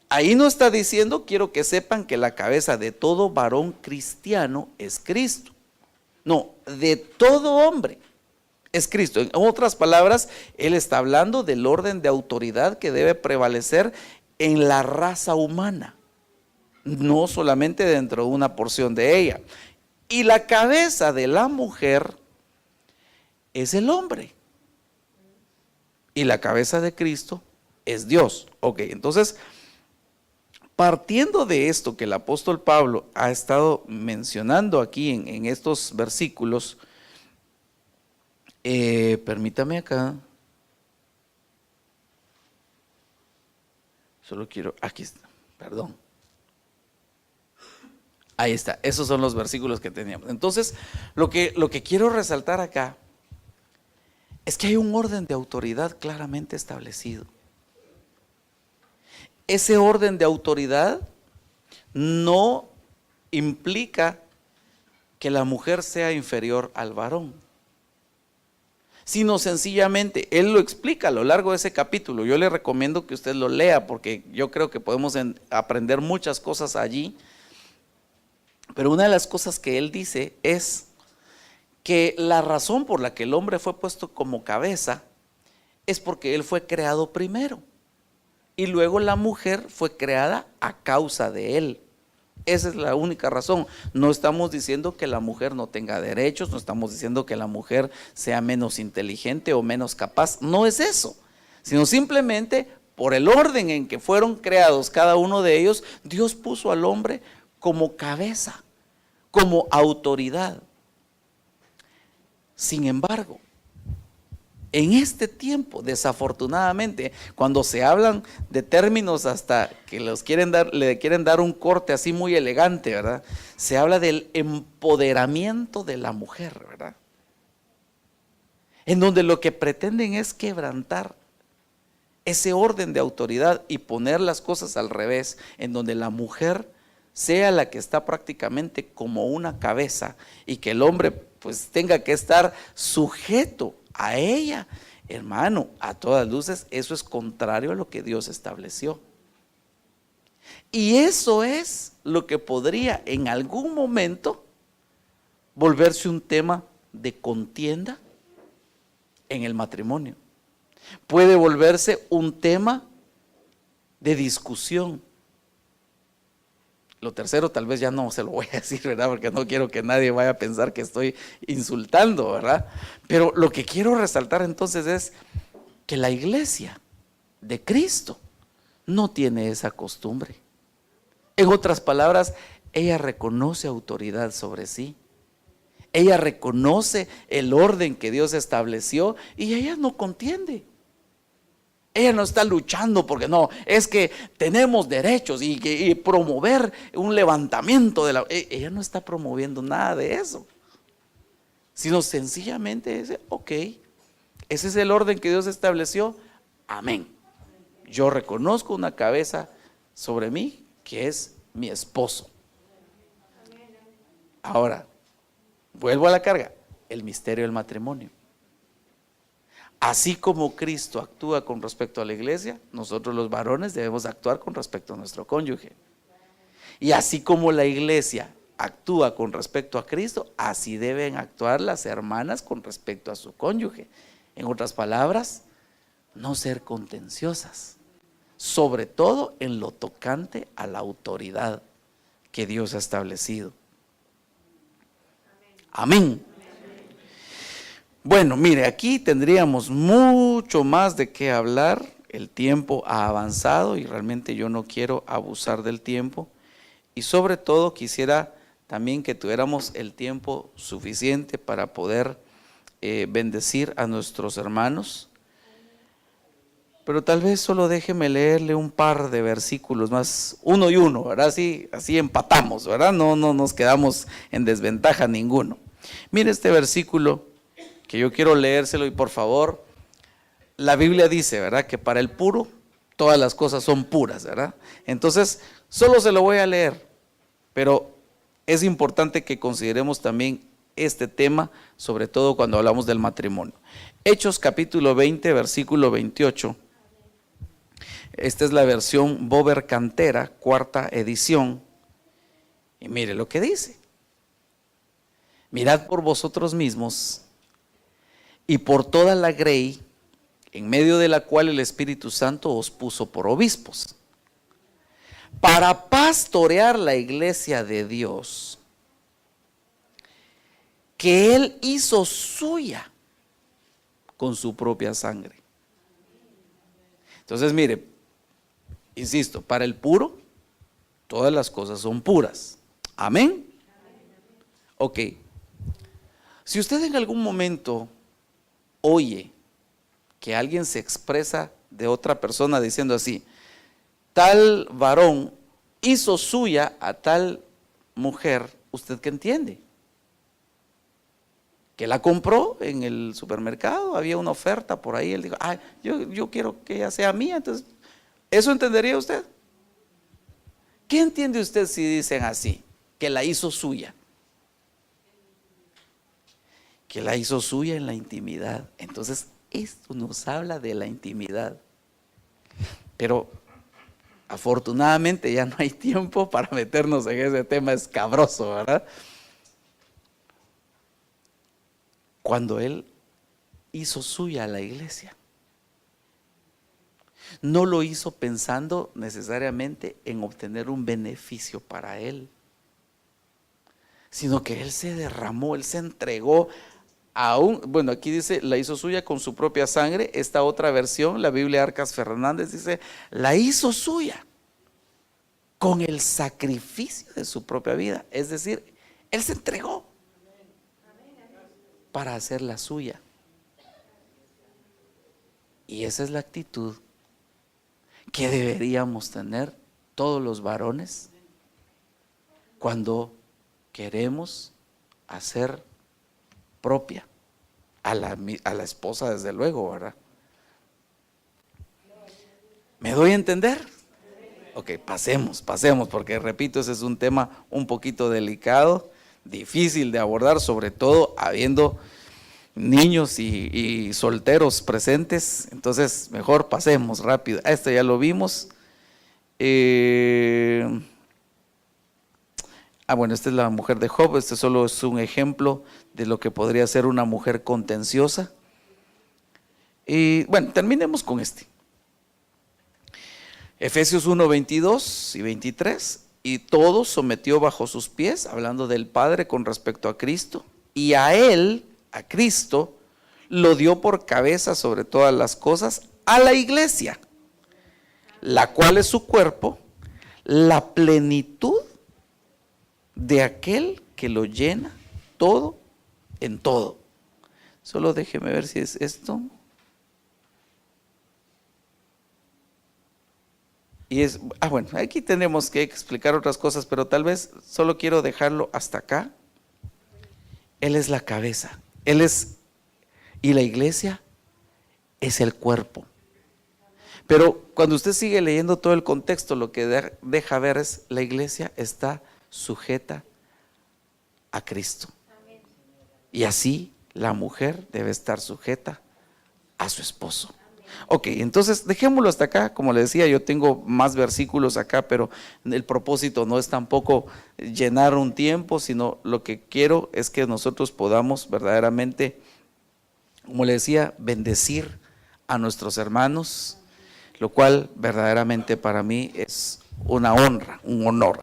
Ahí no está diciendo, quiero que sepan que la cabeza de todo varón cristiano es Cristo. No, de todo hombre es Cristo. En otras palabras, él está hablando del orden de autoridad que debe prevalecer en la raza humana, no solamente dentro de una porción de ella. Y la cabeza de la mujer es el hombre. Y la cabeza de Cristo es Dios. Ok, entonces, partiendo de esto que el apóstol Pablo ha estado mencionando aquí en estos versículos, permítame acá, solo quiero, aquí está, perdón. Ahí está, esos son los versículos que teníamos. Entonces, lo que quiero resaltar acá es que hay un orden de autoridad claramente establecido. Ese orden de autoridad no implica que la mujer sea inferior al varón, sino sencillamente, él lo explica a lo largo de ese capítulo. Yo le recomiendo que usted lo lea porque yo creo que podemos aprender muchas cosas allí. Pero una de las cosas que él dice es que la razón por la que el hombre fue puesto como cabeza es porque él fue creado primero. Y luego la mujer fue creada a causa de él. Esa es la única razón. No estamos diciendo que la mujer no tenga derechos, no estamos diciendo que la mujer sea menos inteligente o menos capaz. No es eso, sino simplemente por el orden en que fueron creados cada uno de ellos, Dios puso al hombre como cabeza, como autoridad. Sin embargo, en este tiempo, desafortunadamente, cuando se hablan de términos hasta que le quieren dar un corte así muy elegante, ¿verdad? Se habla del empoderamiento de la mujer, ¿verdad? en donde lo que pretenden es quebrantar ese orden de autoridad y poner las cosas al revés, en donde la mujer sea la que está prácticamente como una cabeza y que el hombre pues tenga que estar sujeto a ella. Hermano, a todas luces, eso es contrario a lo que Dios estableció. Y eso es lo que podría en algún momento volverse un tema de contienda en el matrimonio. Puede volverse un tema de discusión. Lo tercero tal vez ya no se lo voy a decir, ¿verdad? Porque no quiero que nadie vaya a pensar que estoy insultando, ¿verdad? Pero lo que quiero resaltar entonces es que la iglesia de Cristo no tiene esa costumbre. En otras palabras, ella reconoce autoridad sobre sí. Ella reconoce el orden que Dios estableció y ella no contiende. Ella no está luchando porque no, es que tenemos derechos y promover un levantamiento de la... Ella no está promoviendo nada de eso, sino sencillamente dice, ok, ese es el orden que Dios estableció, amén. Yo reconozco una cabeza sobre mí que es mi esposo. Ahora, vuelvo a la carga, el misterio del matrimonio. Así como Cristo actúa con respecto a la iglesia, nosotros los varones debemos actuar con respecto a nuestro cónyuge. Y así como la iglesia actúa con respecto a Cristo, así deben actuar las hermanas con respecto a su cónyuge. En otras palabras, no ser contenciosas, sobre todo en lo tocante a la autoridad que Dios ha establecido. Amén. Bueno, mire, aquí tendríamos mucho más de qué hablar. El tiempo ha avanzado y realmente yo no quiero abusar del tiempo. Y sobre todo quisiera también que tuviéramos el tiempo suficiente para poder bendecir a nuestros hermanos. Pero tal vez solo déjeme leerle un par de versículos más, uno y uno, ¿verdad? Así empatamos, ¿verdad? No nos quedamos en desventaja ninguno. Mire este versículo que yo quiero leérselo y por favor, la Biblia dice, ¿verdad? Que para el puro todas las cosas son puras, ¿verdad? Entonces, solo se lo voy a leer, pero es importante que consideremos también este tema, sobre todo cuando hablamos del matrimonio. Hechos capítulo 20, versículo 28. Esta es la versión Bover Cantera, cuarta edición. Y mire lo que dice. Mirad por vosotros mismos y por toda la grey en medio de la cual el Espíritu Santo os puso por obispos, para pastorear la iglesia de Dios, que Él hizo suya con su propia sangre. Entonces mire, insisto, para el puro, todas las cosas son puras. Amén. Ok. Si usted en algún momento oye que alguien se expresa de otra persona diciendo así, tal varón hizo suya a tal mujer, ¿usted qué entiende? Que la compró en el supermercado, había una oferta por ahí, él dijo, yo quiero que ella sea mía, entonces, ¿eso entendería usted? ¿Qué entiende usted si dicen así? Que la hizo suya. Que la hizo suya en la intimidad. Entonces, esto nos habla de la intimidad. Pero afortunadamente ya no hay tiempo para meternos en ese tema escabroso, ¿verdad? Cuando Él hizo suya a la iglesia, no lo hizo pensando necesariamente en obtener un beneficio para Él, sino que Él se derramó, Él se entregó bueno, aquí dice, la hizo suya con su propia sangre. Esta otra versión, la Biblia Arcas Fernández, dice, la hizo suya con el sacrificio de su propia vida. Es decir, Él se entregó para hacerla suya. Y esa es la actitud que deberíamos tener todos los varones cuando queremos hacer propia a la esposa, desde luego, ¿verdad? ¿Me doy a entender? Ok, pasemos, porque repito, ese es un tema un poquito delicado, difícil de abordar, sobre todo habiendo niños y solteros presentes. Entonces, mejor pasemos rápido. Este ya lo vimos. Bueno, esta es la mujer de Job. Este solo es un ejemplo de lo que podría ser una mujer contenciosa. Y bueno, terminemos con este. Efesios 1, 22 y 23. Y todo sometió bajo sus pies, hablando del Padre con respecto a Cristo. Y a Él, a Cristo, lo dio por cabeza sobre todas las cosas a la iglesia, la cual es su cuerpo, la plenitud de aquel que lo llena todo en todo. Solo déjeme ver si es esto. Y es, bueno, aquí tenemos que explicar otras cosas, pero tal vez solo quiero dejarlo hasta acá. Él es la cabeza, Él es, y la iglesia es el cuerpo. Pero cuando usted sigue leyendo todo el contexto, lo que deja ver es la iglesia está sujeta a Cristo. Y así la mujer debe estar sujeta a su esposo. Ok, entonces dejémoslo hasta acá. Como le decía, yo tengo más versículos acá, pero el propósito no es tampoco llenar un tiempo, sino lo que quiero es que nosotros podamos verdaderamente, como le decía, bendecir a nuestros hermanos, lo cual verdaderamente para mí es una honra, un honor.